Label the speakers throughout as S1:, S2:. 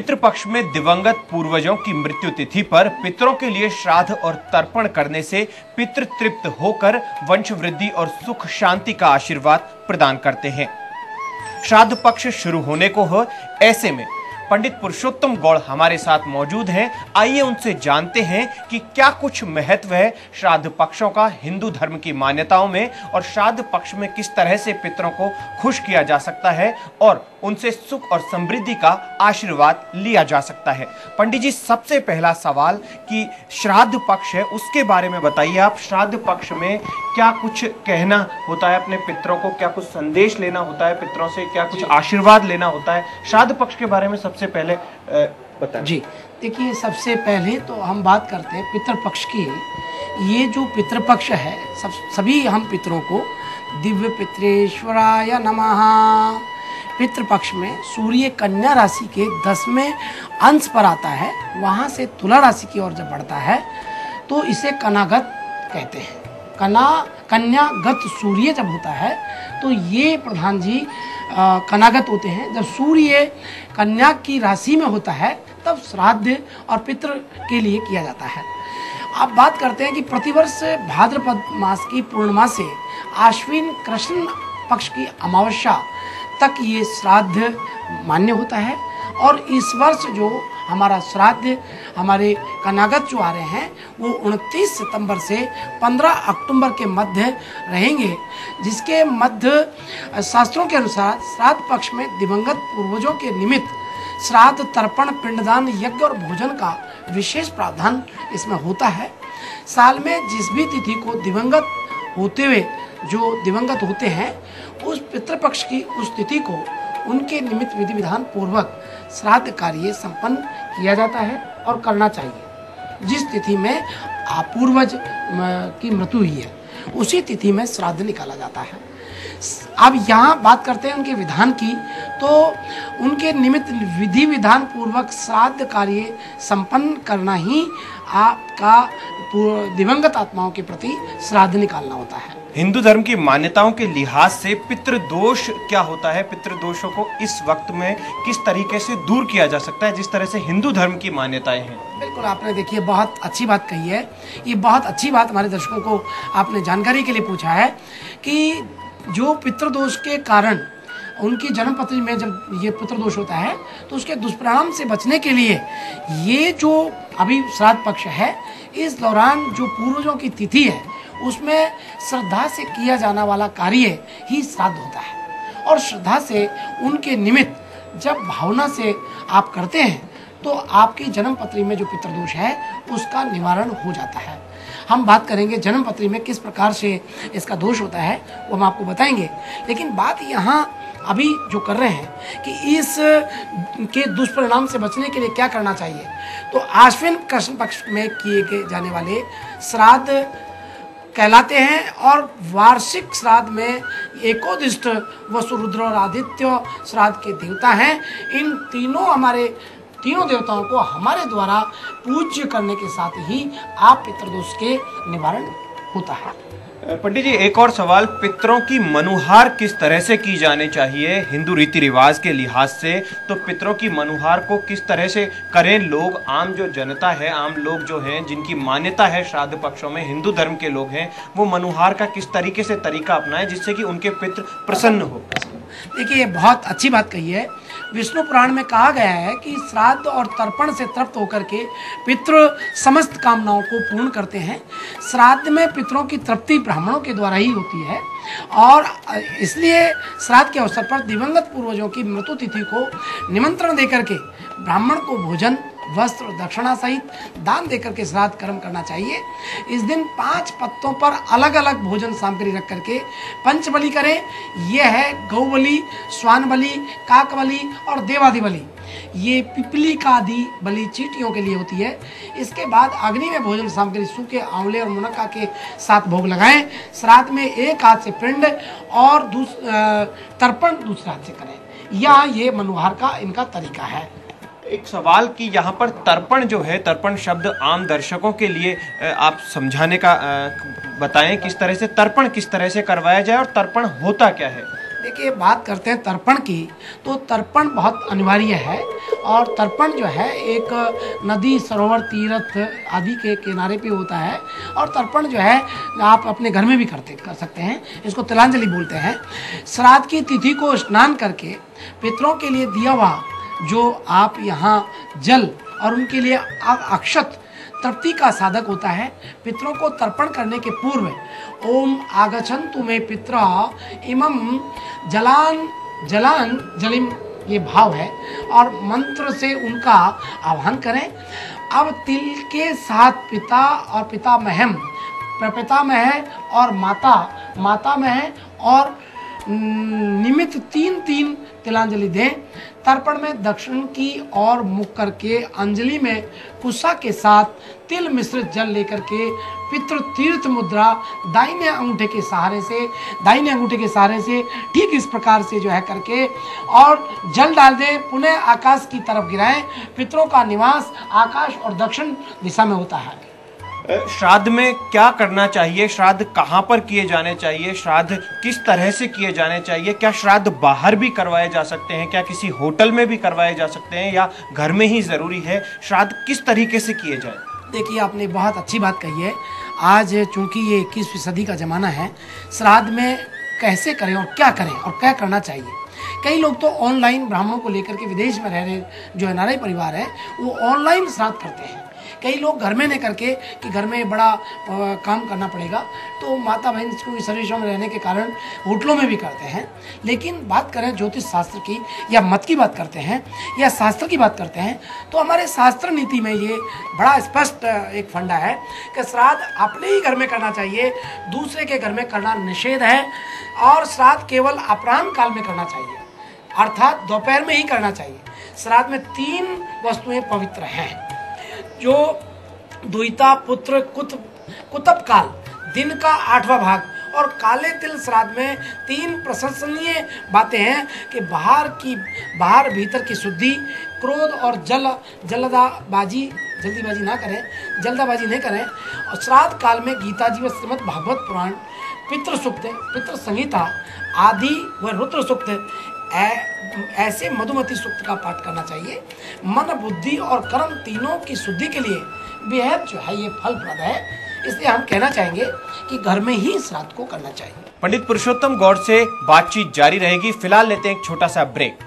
S1: पितृपक्ष में दिवंगत पूर्वजों की मृत्यु तिथि पर पितरों के लिए श्राद्ध और तर्पण करने से पितृ तृप्त होकर वंश वृद्धि और सुख शांति का आशीर्वाद प्रदान करते हैं। श्राद्ध पक्ष शुरू होने को हो, ऐसे में पंडित पुरुषोत्तम गौड़ हमारे साथ मौजूद हैं। आइए उनसे जानते हैं कि क्या कुछ महत्व है श्राद्ध पक्षों का हिंदू धर्म की मान्यताओं में, और श्राद्ध पक्ष में किस तरह से पितरों को खुश किया जा सकता है और उनसे सुख और समृद्धि का आशीर्वाद लिया जा सकता है। पंडित जी, सबसे पहला सवाल कि श्राद्ध पक्ष है उसके बारे में बताइए। आप श्राद्ध पक्ष में क्या कुछ कहना होता है अपने पितरों को, क्या कुछ संदेश लेना होता है पितरों से, क्या कुछ आशीर्वाद लेना होता है? श्राद्ध पक्ष के बारे में सबसे पहले बताएं।
S2: जी देखिए, सबसे पहले तो हम बात करते हैं पितृपक्ष की। ये जो पितृपक्ष है, सभी हम पितरों को दिव्य पितरेश्वराय नमः। पितृपक्ष में सूर्य कन्या राशि के 10वें अंश पर आता है, वहाँ से तुला राशि की ओर जब बढ़ता है तो इसे कनागत कहते हैं। कन्यागत सूर्य जब होता है तो ये प्रधान जी कनागत होते हैं। जब सूर्य कन्या की राशि में होता है तब श्राद्ध और पितृ के लिए किया जाता है। अब बात करते हैं कि प्रतिवर्ष भाद्रपद मास की पूर्णिमा से आश्विन कृष्ण पक्ष की अमावस्या तक ये श्राद्ध मान्य होता है। और इस वर्ष जो हमारा श्राद्ध हमारे कनागत जो आ रहे हैं वो 29 सितंबर से 15 अक्टूबर के मध्य रहेंगे, जिसके मध्य शास्त्रों के अनुसार श्राद्ध पक्ष में दिवंगत पूर्वजों के निमित्त श्राद्ध तर्पण पिंडदान यज्ञ और भोजन का विशेष प्रावधान इसमें होता है। साल में जिस भी तिथि को दिवंगत होते हुए जो दिवंगत होते हैं उस पितृपक्ष की उस तिथि को उनके निमित्त विधि विधान पूर्वक श्राद्ध कार्य संपन्न किया जाता है और करना चाहिए। जिस तिथि में पूर्वज की मृत्यु हुई है उसी तिथि में श्राद्ध निकाला जाता है। अब यहाँ बात करते हैं उनके विधान की, तो उनके निमित्त विधि विधान पूर्वक श्राद्ध कार्य संपन्न करना ही आपका दिवंगत आत्माओं के प्रति श्राद्ध निकालना होता है।
S1: हिंदू धर्म की मान्यताओं के लिहाज से पितृदोष क्या होता है? पितृदोषों को इस वक्त में किस तरीके से दूर किया जा सकता है जिस तरह से हिंदू धर्म की मान्यताएं हैं?
S2: बिल्कुल, आपने देखिए बहुत अच्छी बात कही है। ये बहुत अच्छी बात हमारे दर्शकों को आपने जानकारी के लिए पूछा है कि जो पितृदोष के कारण उनकी जन्मपत्री में जब ये पितृदोष होता है तो उसके दुष्परिणाम से बचने के लिए ये जो अभी श्राद्ध पक्ष है, इस दौरान जो पूर्वजों की तिथि है उसमें श्रद्धा से किया जाना वाला कार्य ही श्राद्ध होता है। और श्रद्धा से उनके निमित्त जब भावना से आप करते हैं तो आपकी जन्मपत्री में जो पितृदोष है उसका निवारण हो जाता है। हम बात करेंगे जन्मपत्री में किस प्रकार से इसका दोष होता है, वो हम आपको बताएंगे। लेकिन बात यहाँ अभी जो कर रहे हैं कि इस के दुष्परिणाम से बचने के लिए क्या करना चाहिए, तो आश्विन कृष्ण पक्ष में किए जाने वाले श्राद्ध कहलाते हैं। और वार्षिक श्राद्ध में एकोदिष्ट वसु रुद्र और आदित्य श्राद्ध के देवता हैं। इन तीनों देवताओं को हमारे द्वारा पूज्य करने के साथ ही आप पितृदोष के निवारण होता है।
S1: पंडित जी, एक और सवाल, पितरों की मनुहार किस तरह से की जानी चाहिए हिंदू रीति रिवाज के लिहाज से? तो पितरों की मनुहार को किस तरह से करें लोग, आम जो जनता है, आम लोग जो हैं जिनकी मान्यता है श्राद्ध पक्षों में, हिंदू धर्म के लोग हैं, वो मनुहार का किस तरीके से तरीका अपनाएं जिससे कि उनके पितृ प्रसन्न हो?
S2: देखिए, ये बहुत अच्छी बात कही है। विष्णु पुराण में कहा गया है कि श्राद्ध और तर्पण से तृप्त होकर के पितृ समस्त कामनाओं को पूर्ण करते हैं। श्राद्ध में पितरों की तृप्ति ब्राह्मणों के द्वारा ही होती है और इसलिए श्राद्ध के अवसर पर दिवंगत पूर्वजों की मृत्यु तिथि को निमंत्रण देकर के ब्राह्मण को भोजन, वस्त्र, दक्षिणा सहित दान देकर के श्राद्ध कर्म करना चाहिए। इस दिन 5 पत्तों पर अलग अलग भोजन सामग्री रख करके पंचबलि करें। यह है गौ बलि, श्वान बलि, काक बलि और देवादि बलि। ये पिपली का आदि बलि चींटियों के लिए होती है। इसके बाद अग्नि में भोजन सामग्री सूखे आंवले और मुनक्का के साथ भोग लगाएं। श्राद्ध में एक हाथ से पिंड और तर्पण दूसरे हाथ से करें। यह ये मनुहार का इनका तरीका है।
S1: एक सवाल कि यहाँ पर तर्पण जो है, तर्पण शब्द आम दर्शकों के लिए आप समझाने का बताएं, किस तरह से तर्पण किस तरह से करवाया जाए और तर्पण होता क्या है?
S2: देखिए, बात करते हैं तर्पण की, तो तर्पण बहुत अनिवार्य है। और तर्पण जो है एक नदी, सरोवर, तीर्थ आदि के किनारे पे होता है। और तर्पण जो है आप अपने घर में भी कर सकते हैं। इसको तिलांजलि बोलते हैं। श्राद्ध की तिथि को स्नान करके पितरों के लिए दिया हुआ जो आप यहाँ जल और उनके लिए अक्षत तृप्ति का साधक होता है। पितरों को तर्पण करने के पूर्व ओम आगच्छन्तु मे पित्रा इमं जलान जलान जलिम, ये भाव है, और मंत्र से उनका आह्वान करें। अब तिल के साथ पिता और पितामहम, प्रपितामह और मातामह और निमित्त 3-3 तिलांजलि दें। तर्पण में दक्षिण की ओर मुख करके अंजलि में कुशा के साथ तिल मिश्रित जल लेकर के पितृ तीर्थ मुद्रा दाहिने अंगूठे के सहारे से ठीक इस प्रकार से जो है करके और जल डाल दें। पुनः आकाश की तरफ गिराएं। पितरों का निवास आकाश और दक्षिण दिशा में होता है।
S1: श्राद्ध में क्या करना चाहिए? श्राद्ध कहाँ पर किए जाने चाहिए? श्राद्ध किस तरह से किए जाने चाहिए? क्या श्राद्ध बाहर भी करवाए जा सकते हैं? क्या किसी होटल में भी करवाए जा सकते हैं या घर में ही जरूरी है? श्राद्ध किस तरीके से किए जाए?
S2: देखिए, आपने बहुत अच्छी बात कही है। आज चूंकि ये 21वीं सदी का ज़माना है, श्राद्ध में कैसे करें और क्या करें और क्या करना चाहिए। कई लोग तो ऑनलाइन ब्राह्मणों को लेकर के विदेश में रह रहे जो एनआरआई परिवार है, वो ऑनलाइन श्राद्ध करते हैं। कई लोग घर में नहीं करके कि घर में बड़ा काम करना पड़ेगा, तो माता बहन को सर्विसों में रहने के कारण होटलों में भी करते हैं। लेकिन बात करें ज्योतिष शास्त्र की या मत की बात करते हैं या शास्त्र की बात करते हैं, तो हमारे शास्त्र नीति में ये बड़ा स्पष्ट एक फंडा है कि श्राद्ध अपने ही घर में करना चाहिए, दूसरे के घर में करना निषेध है। और श्राद्ध केवल अपराह्न काल में करना चाहिए, अर्थात दोपहर में ही करना चाहिए। श्राद्ध में 3 वस्तुएं पवित्र हैं, जो द्विता, पुत्र, कुतब काल, दिन का 8वां भाग और काले तिल श्राद्ध में 3 प्रशंसनीय बातें हैं कि बाहर भीतर की शुद्धि, क्रोध और जल्दबाजी नहीं करें। और श्राद्ध काल में गीता जी व श्रीमद् भागवत पुराण, पितृ सूक्त, पितृ संहिता आदि व रुद्र सूक्त ऐसे मधुमती सूक्त का पाठ करना चाहिए। मन, बुद्धि और कर्म तीनों की शुद्धि के लिए बेहद जो है ये फलप्रद है। इसलिए हम कहना चाहेंगे कि घर में ही श्राद्ध को करना चाहिए।
S1: पंडित पुरुषोत्तम गौड़ से बातचीत जारी रहेगी। फिलहाल लेते हैं एक छोटा सा ब्रेक।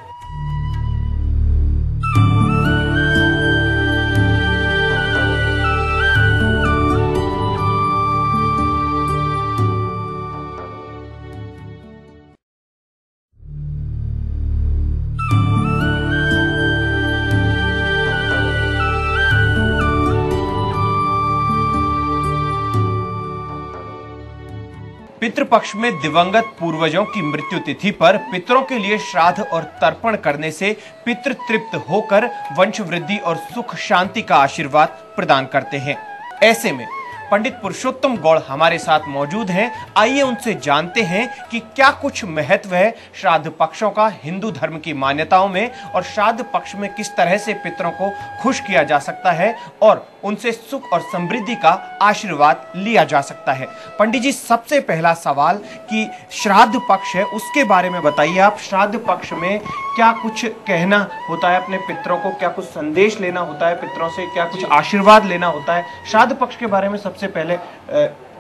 S1: पितृपक्ष में दिवंगत पूर्वजों की मृत्यु तिथि पर पितरों के लिए श्राद्ध और तर्पण करने से पितृ तृप्त होकर वंश वृद्धि और सुख शांति का आशीर्वाद प्रदान करते हैं। ऐसे में पंडित पुरुषोत्तम गौड़ हमारे साथ मौजूद हैं। आइए उनसे जानते हैं कि क्या कुछ महत्व है श्राद्ध पक्षों का हिंदू धर्म की मान्यताओं में, और श्राद्ध पक्ष में किस तरह से पितरों को खुश किया जा सकता है और उनसे सुख और समृद्धि का आशीर्वाद लिया जा सकता है। पंडित जी, सबसे पहला सवाल कि श्राद्ध पक्ष है उसके बारे में बताइए। आप श्राद्ध पक्ष में क्या कुछ कहना होता है अपने पितरों को? क्या कुछ संदेश लेना होता है पितरों से? क्या कुछ आशीर्वाद लेना होता है? श्राद्ध पक्ष के बारे में सबसे पहले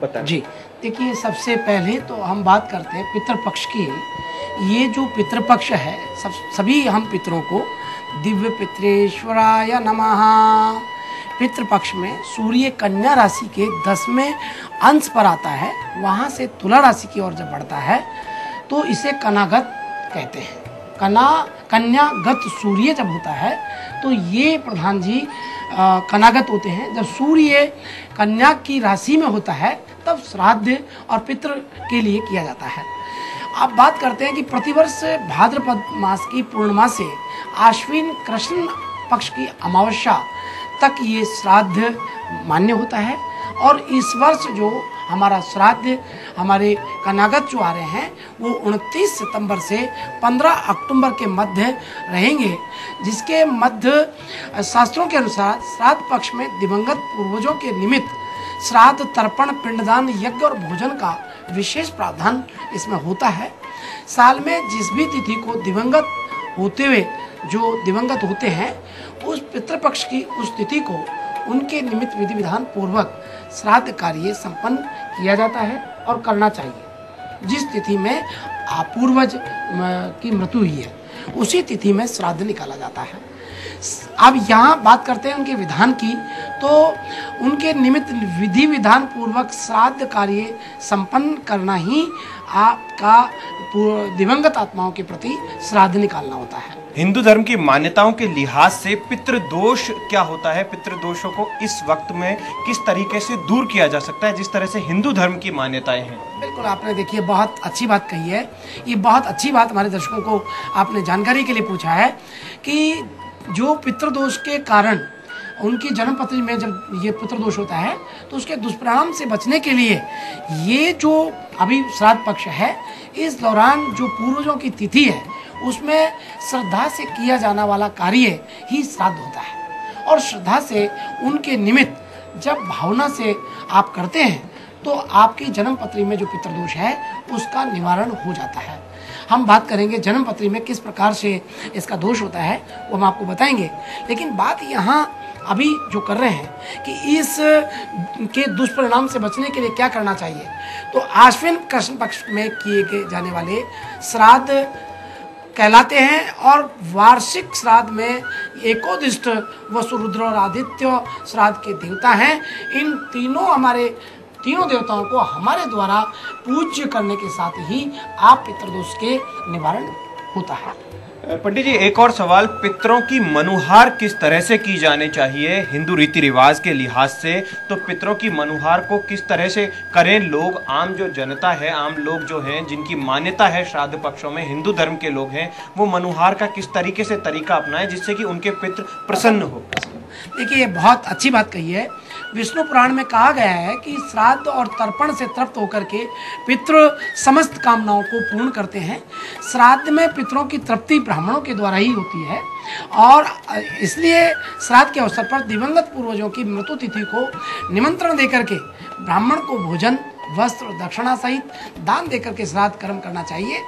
S1: बताएं।
S2: जी, देखिए, सबसे पहले तो हम बात करते हैं पितृपक्ष की। ये जो पितृपक्ष है, सभी हम पितरों को दिव्य पितरेश्वराय नमः। पितृपक्ष में सूर्य कन्या राशि के 10वें अंश पर आता है, वहाँ से तुला राशि की ओर जब बढ़ता है तो इसे कनागत कहते हैं। कन्यागत सूर्य जब होता है तो ये प्रधान जी कनागत होते हैं। जब सूर्य कन्या की राशि में होता है तब श्राद्ध और पितृ के लिए किया जाता है। आप बात करते हैं कि प्रतिवर्ष भाद्रपद मास की पूर्णिमा से आश्विन कृष्ण पक्ष की अमावस्या तक ये श्राद्ध मान्य होता है। और इस वर्ष जो हमारा श्राद्ध हमारे कनागत जो आ रहे हैं वो 29 सितंबर से 15 अक्टूबर के मध्य रहेंगे, जिसके मध्य शास्त्रों के अनुसार श्राद्ध पक्ष में दिवंगत पूर्वजों के निमित्त श्राद्ध, तर्पण, पिंडदान, यज्ञ और भोजन का विशेष प्रावधान इसमें होता है। साल में जिस भी तिथि को दिवंगत होते हैं उस पितृपक्ष की उस तिथि को उनके निमित्त विधि विधान पूर्वक श्राद्ध कार्य संपन्न किया जाता है और करना चाहिए। जिस तिथि में पूर्वज की मृत्यु हुई है उसी तिथि में श्राद्ध निकाला जाता है। अब यहाँ बात करते हैं उनके विधान की, तो उनके निमित्त विधि विधान पूर्वक श्राद्ध कार्य संपन्न करना ही आपका दिवंगत आत्माओं के प्रति श्राद्ध निकालना होता है।
S1: हिंदू धर्म की मान्यताओं के लिहाज से पितृदोष क्या होता है? पितृदोषों को इस वक्त में किस तरीके से दूर किया जा सकता है जिस तरह से हिंदू धर्म की मान्यताएं हैं?
S2: बिल्कुल, आपने देखिए बहुत अच्छी बात कही है। ये बहुत अच्छी बात हमारे दर्शकों को आपने जानकारी के लिए पूछा है कि जो पितृदोष के कारण उनकी जन्मपत्री में जब ये पितृदोष होता है तो उसके दुष्परिणाम से बचने के लिए ये जो अभी श्राद्ध पक्ष है, इस दौरान जो पूर्वजों की तिथि है उसमें श्रद्धा से किया जाना वाला कार्य ही श्राद्ध होता है। और श्रद्धा से उनके निमित्त जब भावना से आप करते हैं तो आपकी जन्मपत्री में जो पितृदोष है उसका निवारण हो जाता है। हम बात करेंगे जन्मपत्री में किस प्रकार से इसका दोष होता है, वो हम आपको बताएंगे। लेकिन बात यहाँ अभी जो कर रहे हैं कि इस के दुष्परिणाम से बचने के लिए क्या करना चाहिए, तो आश्विन कृष्ण पक्ष में किए जाने वाले श्राद्ध कहलाते हैं। और वार्षिक श्राद्ध में एकोदिष्ट वसु रुद्र और आदित्य श्राद्ध के देवता हैं। इन तीनों देवताओं को हमारे द्वारा पूज्य करने के साथ ही आप पितृदोष के निवारण होता है।
S1: पंडित जी, एक और सवाल, पितरों की मनुहार किस तरह से की जानी चाहिए हिंदू रीति रिवाज के लिहाज से? तो पितरों की मनुहार को किस तरह से करें लोग, आम जो जनता है, आम लोग जो हैं जिनकी मान्यता है श्राद्ध पक्षों में, हिंदू धर्म के लोग हैं, वो मनुहार का किस तरीके से तरीका अपनाएं जिससे कि उनके पितृ प्रसन्न हो?
S2: देखिए, ये बहुत अच्छी बात कही है। विष्णु पुराण में कहा गया है कि श्राद्ध और तर्पण से तृप्त होकर के पितृ समस्त कामनाओं को पूर्ण करते हैं। श्राद्ध में पितरों की तृप्ति ब्राह्मणों के द्वारा ही होती है और इसलिए श्राद्ध के अवसर पर दिवंगत पूर्वजों की मृत्यु तिथि को निमंत्रण देकर के ब्राह्मण को भोजन, वस्त्र, दक्षिणा सहित दान देकर के श्राद्ध कर्म करना चाहिए।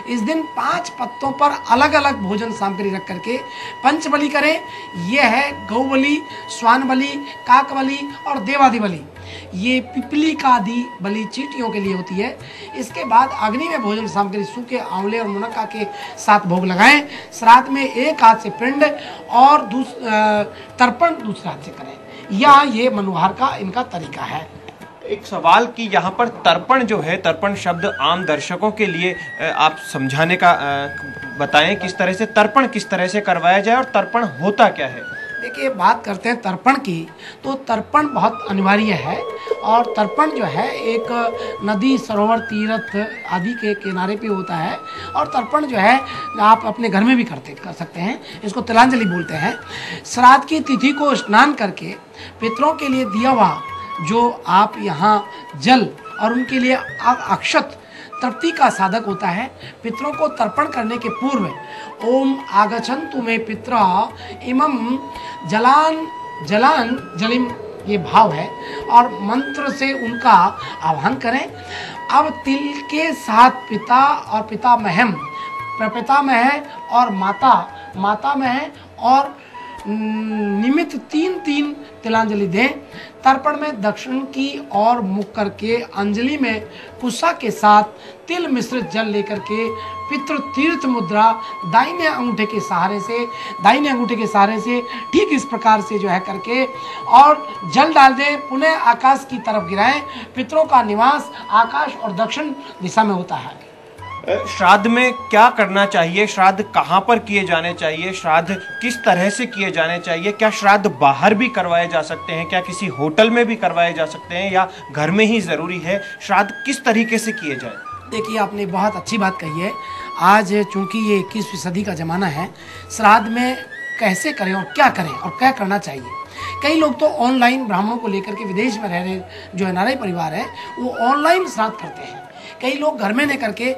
S2: इस दिन 5 पत्तों पर अलग अलग भोजन सामग्री रख करके पंचबलि करें। यह है गौ बलि, श्वान बलि, काक बलि और देवादि बलि। ये पिपली का आदि बलि चींटियों के लिए होती है। इसके बाद अग्नि में भोजन सामग्री सूखे आंवले और मुनक्का के साथ भोग लगाएं। श्राद्ध में एक हाथ से पिंड और तर्पण दूसरे हाथ से करें। या ये मनुहार का इनका तरीका है।
S1: एक सवाल कि यहाँ पर तर्पण जो है, तर्पण शब्द आम दर्शकों के लिए आप समझाने का बताएं, किस तरह से तर्पण किस तरह से करवाया जाए और तर्पण होता क्या है?
S2: देखिए, बात करते हैं तर्पण की, तो तर्पण बहुत अनिवार्य है। और तर्पण जो है एक नदी, सरोवर, तीर्थ आदि के किनारे पे होता है। और तर्पण जो है आप अपने घर में भी कर सकते हैं। इसको तिलांजलि बोलते हैं। श्राद्ध की तिथि को स्नान करके पितरों के लिए दिया हुआ जो आप यहाँ जल और उनके लिए अक्षत तृप्ति का साधक होता है। पितरों को तर्पण करने के पूर्व ओम आगच्छन्तु मे पित्रा इमं जलान जलिम, ये भाव है और मंत्र से उनका आह्वान करें। अब तिल के साथ पिता और पितामह, प्रपितामह और मातामह और निमित्त 3-3 तिलांजलि दें। तर्पण में दक्षिण की ओर मुख करके अंजलि में कुशा के साथ तिल मिश्रित जल लेकर के पितृ तीर्थ मुद्रा दाहिने अंगूठे के सहारे से ठीक इस प्रकार से जो है करके और जल डाल दें। पुनः आकाश की तरफ गिराएं। पितरों का निवास आकाश और दक्षिण दिशा में होता है।
S1: श्राद्ध में क्या करना चाहिए? श्राद्ध कहाँ पर किए जाने चाहिए? श्राद्ध किस तरह से किए जाने चाहिए? क्या श्राद्ध बाहर भी करवाए जा सकते हैं? क्या किसी होटल में भी करवाए जा सकते हैं या घर में ही जरूरी है? श्राद्ध किस तरीके से किए जाए?
S2: देखिए, आपने बहुत अच्छी बात कही है। आज चूंकि ये 21वीं सदी का जमाना है, श्राद्ध में कैसे करें और क्या करें और क्या करना चाहिए। कई लोग तो ऑनलाइन ब्राह्मणों को लेकर के विदेश में रह रहे जो एनआरआई परिवार है वो ऑनलाइन श्राद्ध करते हैं। कई लोग घर में नहीं करके